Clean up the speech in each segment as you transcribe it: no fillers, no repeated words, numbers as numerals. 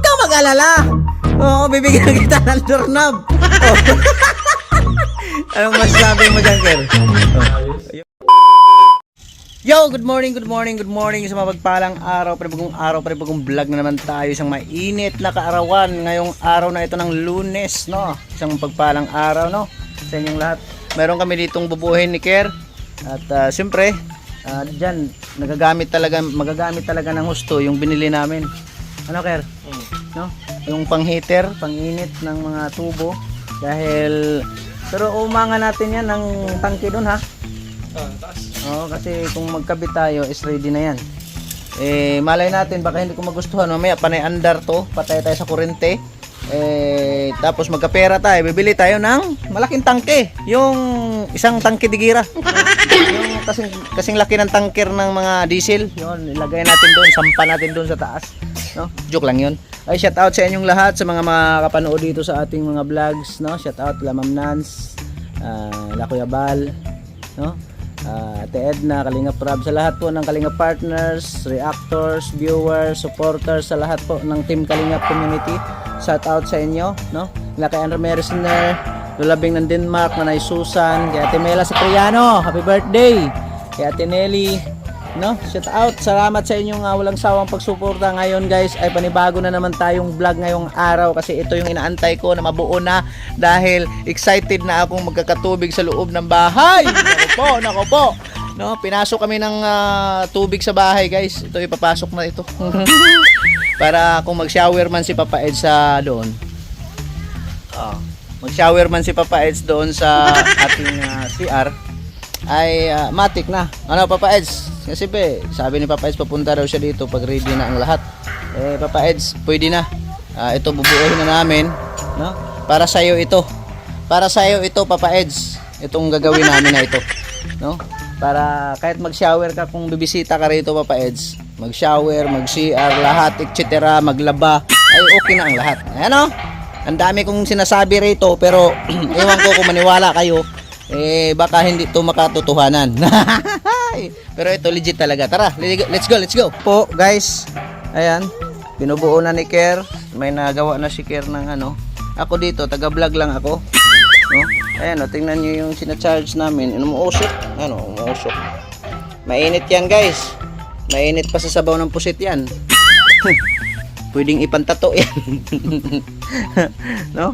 Huwag kang mag-alala. Oo, bibigyan kita ng doorknob. Oh. Anong masasabi mo dyan, Ker? Oh. Yo, good morning sa mapagpalang araw, panibagong vlog na naman tayo, isang mainit na kaarawan ngayong araw na ito ng Lunes, no? Isang pagpalang araw, no? Sa inyong lahat. Meron kami ditong bubuhin ni Ker at siyempre, dyan, magagamit talaga ng husto yung binili namin. Ano, Ker? No? Yung pang-heater, pang-init ng mga tubo dahil, pero umangan natin yan ng tangke doon, ha? Oo, kasi kung magkabit tayo is ready na yan. Eh, malay natin baka hindi ko magustuhan mamaya, panay andar to, patay tayo sa kurente. Eh, tapos magkapera tayo, bibili tayo ng malaking tangke, yung isang tangke digira. Yung kasing laki ng tanker ng mga diesel, yun, ilagay natin doon, sampa natin doon sa taas, no? Joke lang yun. Ay, shout out sa inyong lahat, sa mga makakapanood dito sa ating mga vlogs, no? Shout out la Ma'am Nance, la Kuya Bal, no? Ate Edna, Kalingap Rab, sa lahat po ng Kalingap partners, reactors, viewers, supporters, sa lahat po ng Team Kalingap community, shout out sa inyo, no? Kay Andrew Merisner, Lulabing ng Denmark, Nanay Susan, kay Ate Mela Cipriano, happy birthday, kay Ate Nelly, no? Shout out, salamat sa inyong walang sawang pagsuporta. Ngayon guys ay panibago na naman tayong vlog ngayong araw kasi ito yung inaantay ko na mabuo na dahil excited na akong magkakatubig sa loob ng bahay. Nako po. No, pinasok kami ng tubig sa bahay guys. Ito ipapasok na ito. Para kung mag-shower man si Papa Ed sa doon. Mag-shower man si Papa Ed doon sa ating CR ay matik na. Ano Papa Eds? Kasi sabi ni Papa Eds papunta raw siya dito pag ready na ang lahat. Eh Papa Eds, pwede na. Ito bubuuhin na namin, no? Para sa iyo ito. Para sa iyo ito Papa Eds. Itong gagawin namin na ito, no? Para kahit mag-shower ka kung bibisita ka rito Papa Eds, mag-shower, mag-CR, lahat, etc., maglaba, ay okay na ang lahat. Ano? Ang dami kong sinasabi rito pero ewan ko kung maniwala kayo. Eh baka hindi to makatotohanan. Pero ito legit talaga. Tara, let's go po guys. Ayan, binubuo na ni Ker. May nagawa na si Ker ng ano. Ako dito, taga vlog lang ako, no? Ayan, tingnan nyo yung sinacharge namin. Umuusok, ano, umuusok. Mainit yan guys. Mainit pa sa sabaw ng pusit yan. Pwedeng ipantato yan. No?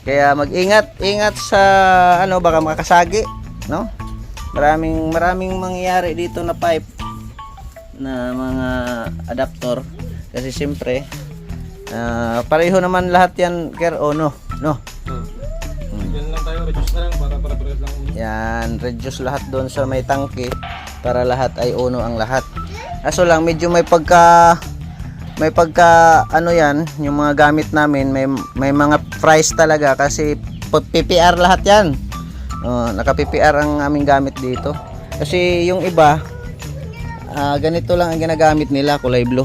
Kaya mag-ingat sa ano, baka makasagi, no? Maraming mangyayari dito na pipe na mga adapter kasi siyempre pareho naman lahat yan, Ker, o no? Yan lang tayo, reduce na lang para pares lang. Yan, reduce lahat doon sa may tangke para lahat ay uno ang lahat. Aso lang medyo may pagka ano yan, yung mga gamit namin may mga price talaga kasi PPR lahat yan. Naka PPR ang aming gamit dito. Kasi yung iba ganito lang ang ginagamit nila, kulay blue.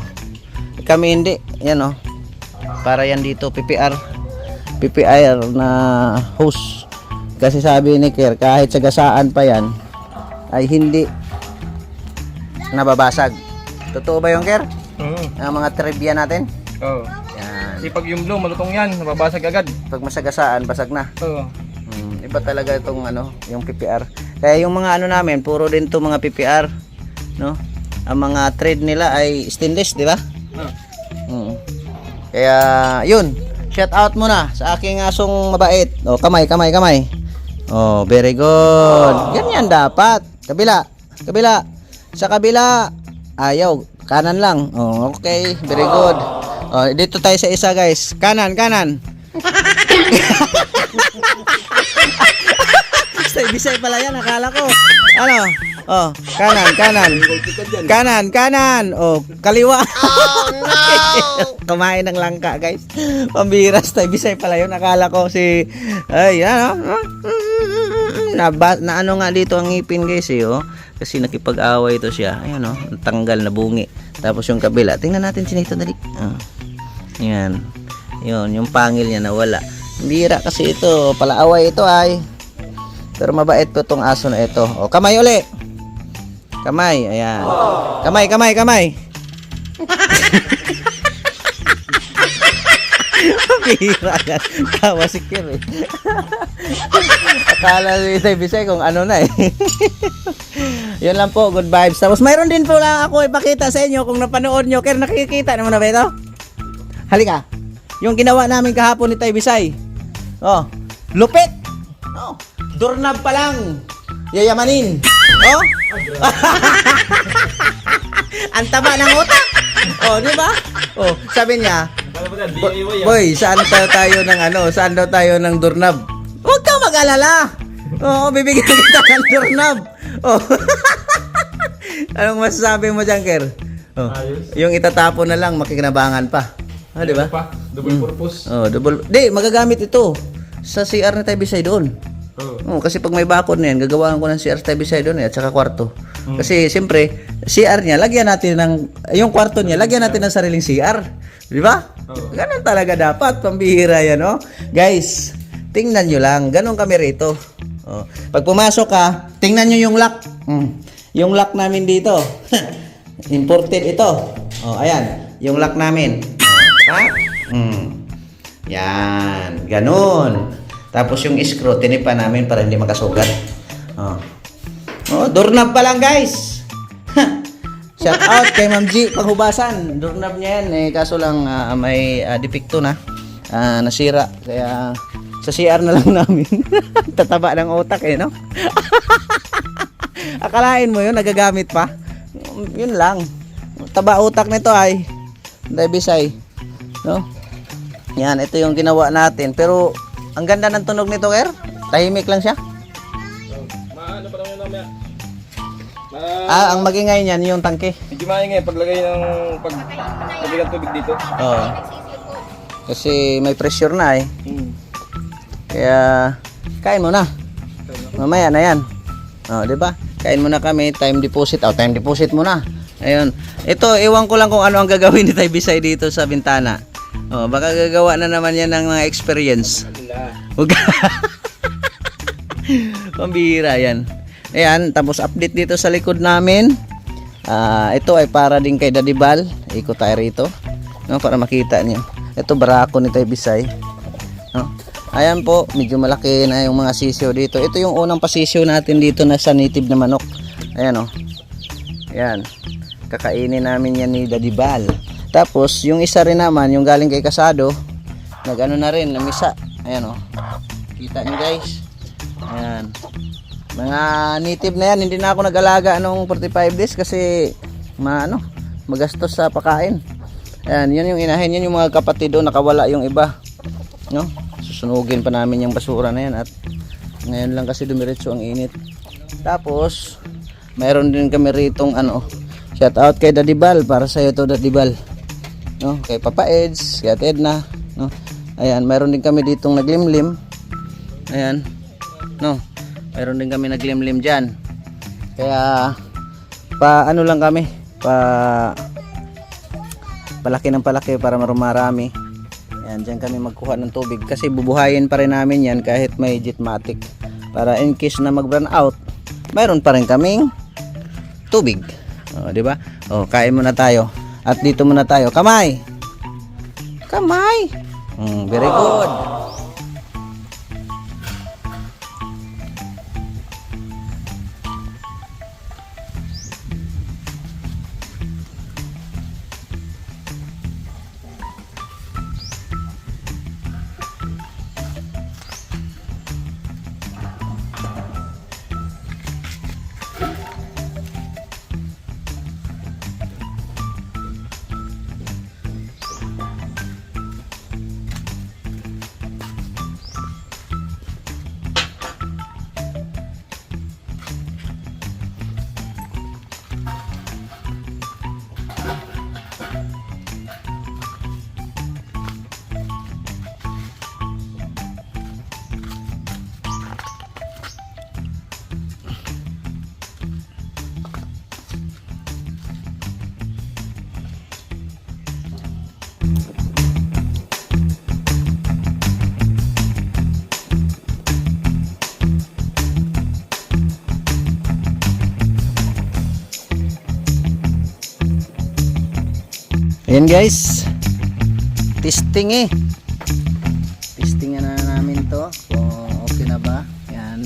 Kami hindi, yan para yan dito PPR na hose. Kasi sabi ni Ker kahit sa gasaan pa yan ay hindi nababasag. Totoo ba yung Ker? Ang mga trivia natin? Oo. Yan. Kasi pag yung blue, malutong yan, nababasag agad. Pag masagasaan, basag na. Oo. Iba talaga itong ano, yung PPR. Kaya yung mga ano namin, puro din to mga PPR, no? Ang mga thread nila ay stainless, di ba? Kaya, yun. Shout out muna sa aking asong mabait. Oh, kamay. Oh, very good. Ganyan dapat. Kabila. Sa kabila. Ayaw. Kanan lang. Oh, okay. Very good. Oh, dito tayo sa isa, guys. Kanan. Bisay pala yan, akala ko. Ano? Oh, kanan. Oh, kaliwa. Oh, no. Kumain ng langka, guys. Pambiras tayo. Bisay pala yun. Akala ko si ay, ano? Na ano nga dito ang ngipin, guys, oh. Kasi nakipag-away ito siya. Ayan, oh, tanggal na bungi. Tapos yung kabila, tingnan natin sinito dali. Yan. Yun, yung pangil niya nawala. Bira kasi ito, palaaway ito ay. Pero mabait po itong aso na ito. O, kamay uli. Kamay, ayan. Kamay. Bihira yan. Tawa si Kir eh. Akala ni Tay Bisay kung ano na eh. Yun lang po, good vibes. Tapos mayroon din po lang ako ipakita sa inyo kung napanood nyo. Kir, nakikita naman na ba ito? Halika. Yung ginawa namin kahapon ni Tay Bisay. Oh, lupit. Oh, doorknob pa lang. Yayamanin. Oh. Ang taba ng utak. Oh, di ba? Oh, sabi niya, boy, saan tayo ng ano? Saan daw tayo ng doorknob? Huwag ka mag-alala. Oo, bibigyan kita ng doorknob. Oh. Anong masasabi mo dyan, Ker? Oh. Yung itatapon na lang, makikinabangan pa. Ah, di ba? Double purpose. Oh, double. Di, magagamit ito sa CR na tayo beside doon. Oh, kasi pag may bakod na yan, gagawaan ko ng CR tayo beside doon at saka kwarto. Kasi siyempre, CR niya, lagyan natin ng, yung kwarto niya, lagyan natin ng sariling CR. Di ba? Ganun talaga dapat, pambihira yan, no? Guys, tingnan nyo lang, ganun kami rito. Oh. Pag pumasok ka, tingnan nyo yung lock. Yung lock namin dito. Imported ito. Oh, ayan, yung lock namin. Ha? Yan, ganun. Tapos yung screw, tinipa namin para hindi makasugat. Oh, doorknob pa lang, guys. Shout out kay Ma'am G, panghubasan. Doorknob niya yan, eh, kaso lang may depekto na. Nasira, kaya sa CR na lang namin. Tataba ng utak eh, no? Akalain mo yun, nagagamit pa. Yun lang. Taba utak nito ay Bisay, no? Yan, ito yung ginawa natin. Pero ang ganda ng tunog nito, Ker. Tahimik lang siya. Maano pa lang yun mamaya. Ang magingay niyan yung tangke. Medyo maingay paglagay ng tubig dito. Oo. Kasi may pressure na eh. Kaya kain mo na. Mamaya na yan. Oh, 'di ba? Kain mo na kami, time deposit. Oh, time deposit mo na. Ayun. Ito, iwan ko lang kung ano ang gagawin ni Tay Bisay dito sa bintana. Oh, baka gagawa na naman yan ng mga experience. Huwag. Pambihira yan. Ayan, tapos update dito sa likod namin. Ito ay para din kay Daddy Bal. Ikot tayo rito, no, para makita niyo. Ito barako ni Tay Bisay. No? Ayan po, medyo malaki na yung mga sisiyo dito. Ito yung unang pasisyo natin dito na sa native na manok. Ayan, oh. Ayan. Kakainin namin yan ni Daddy Bal. Tapos yung isa rin naman, yung galing kay Kasado, nagano na rin, namisa. Ayan, oh. Kita niyo, guys. Ayan. Mga native na yan, hindi na ako nag-alaga nung 45 days kasi magastos sa pakain. Ayan, yun yung inahin, yun yung mga kapatid doon, nakawala yung iba. No? Susunugin pa namin yung basura na yan at ngayon lang kasi dumiretso ang init. Tapos, mayroon din kami ritong shout out kay Daddy Bal, para sa iyo to Daddy Bal. No, kay Papa Eds, kay Ate Edna, no. Ayan, mayroon din kami ditong naglimlim. Ayan. No. Mayroon din kami naglimlim diyan. Kaya lang kami, palaki ng palaki para marami. Ayan, diyan kami magkuha ng tubig kasi bubuhayin pa rin namin yan kahit may Jetmatic. Para in case na mag-run out, mayroon pa rin kaming tubig. Oh, di ba? Oh, kain muna tayo. At dito muna tayo. Kamay. Kamay. Very good. Ayan guys, testing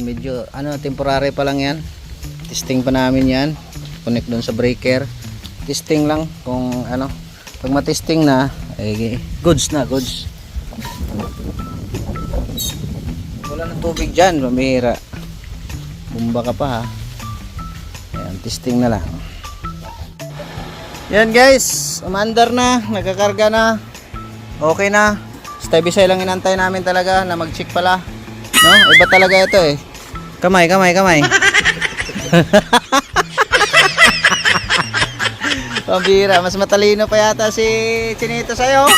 medyo temporary pa lang yan. Testing pa namin yan. Connect doon sa breaker. Testing lang kung pag matesting na, goods na, goods. Wala ng tubig dyan, mamihira. Bumba ka pa ha. Ayan, testing na lang. Yan guys, umandar na, nagkakarga na. Okay na. Stabilize lang inantay namin talaga na mag-check pala. No? Iba talaga ito eh. Kamay. Pambira, mas matalino pa yata si Chinito sa'yo.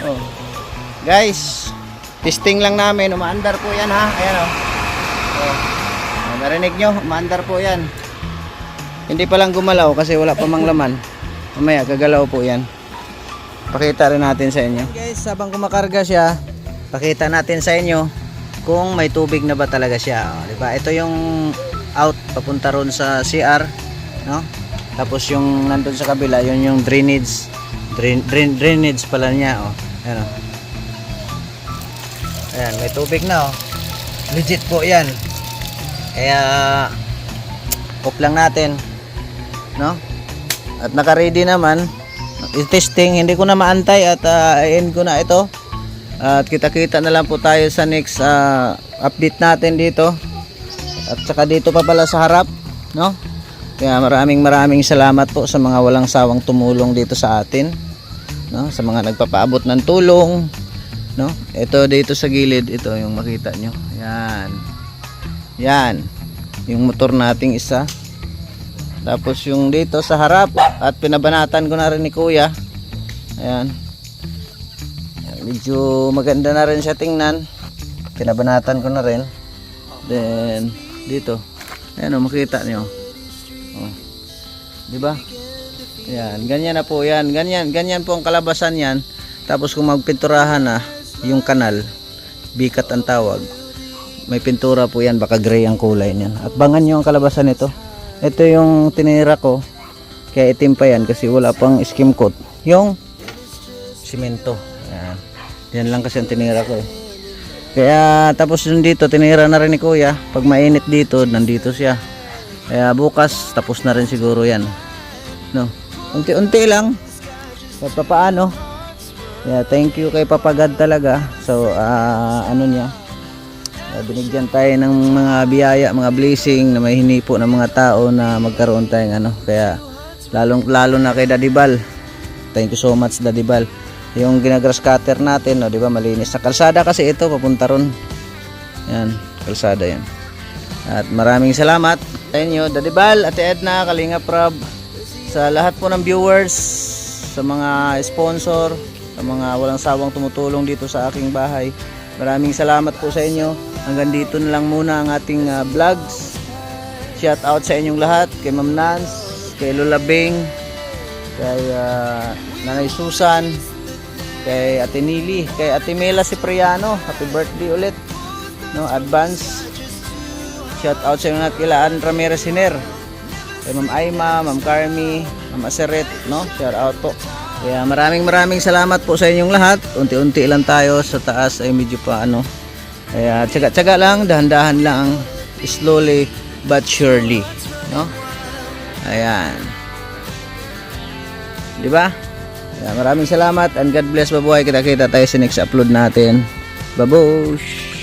Oh. Guys, testing lang namin, umaandar po yan ha. Ayan oh. Oh. Narinig nyo, umaandar po yan. Hindi pa lang gumalaw kasi wala pa mang laman. Mamaya gagalaw po yan. Pakita rin natin sa inyo. Guys, habang kumakarga siya, pakita natin sa inyo kung may tubig na ba talaga siya. O, diba? Ito yung out papunta ron sa CR, no? Tapos yung nandun sa kabila, yun yung drainage. Drainage pala niya, oh. Ayan, oh. Ayan, may tubig na, oh. Legit po 'yan. Kaya off lang natin, no? At naka-ready naman. I-testing, hindi ko na maantay at i-end ko na ito. At kita-kita na lang po tayo sa next update natin dito. At saka dito pa pala sa harap, no? Kaya maraming salamat po sa mga walang sawang tumulong dito sa atin, no? Sa mga nagpapaabot ng tulong, no? Ito dito sa gilid, ito yung makita nyo. Yan. Yan. Yung motor nating isa. Tapos yung dito sa harap at pinabanatan ko na rin ni Kuya. Ayan. Medyo maganda na rin siya tingnan. Pinabanatan ko na rin. Then dito. Ayan o, makita niyo. Oh. 'Di ba? Ayan, ganyan na po 'yan. Ganyan po ang kalabasan niyan. Tapos kung magpinturahan na yung kanal, bikat ang tawag. May pintura po 'yan, baka gray ang kulay niyan. At bangan niyo ang kalabasan nito. Ito yung tinira ko. Kaya itim pa yan kasi wala pang skim coat. Yung simento. Ayan. Yan lang kasi ang tinira ko eh. Kaya tapos yung dito tinira na rin ni Kuya. Pag mainit dito, nandito siya. Kaya bukas tapos na rin siguro yan. No. Unti-unti lang. Kahit papaano. Yeah, thank you kay Papa God talaga. So niya. Binigyan tayo ng mga biyaya, mga blessing na may hinipo ng mga tao na magkaroon tayong kaya lalo na kay Daddy Bal. Thank you so much Daddy Bal. Yung ginagrass cutter natin, no, 'di ba, malinis na kalsada kasi ito papunta ron. Yan, kalsada 'yan. At maraming salamat sa inyo Daddy Bal, Ate Edna, Kalinga Prab, sa lahat po ng viewers, sa mga sponsor, sa mga walang sawang tumutulong dito sa aking bahay. Maraming salamat po sa inyo. Hanggang dito na lang muna ang ating vlogs. Shout out sa inyong lahat, kay Ma'am Nance, kay Lola Bing, kay Nanay Susan, kay Ate Nili, kay Ate Mela Cipriano. Happy birthday ulit, no? Advance. Shout out sa inyo lahat, kay Laan Ramirez Hiner, kay Ma'am Aima, Ma'am Carmi, Ma'am Aseret, no? Shout out po. Kaya maraming salamat po sa inyong lahat. Unti-unti lang tayo sa taas ay medyo pa kaya tsaga-tsaga lang, dahan-dahan lang, slowly but surely, no? Ayan. 'Di ba? Maraming salamat and God bless, babuhay. Kita-kita tayo sa next upload natin. Babush.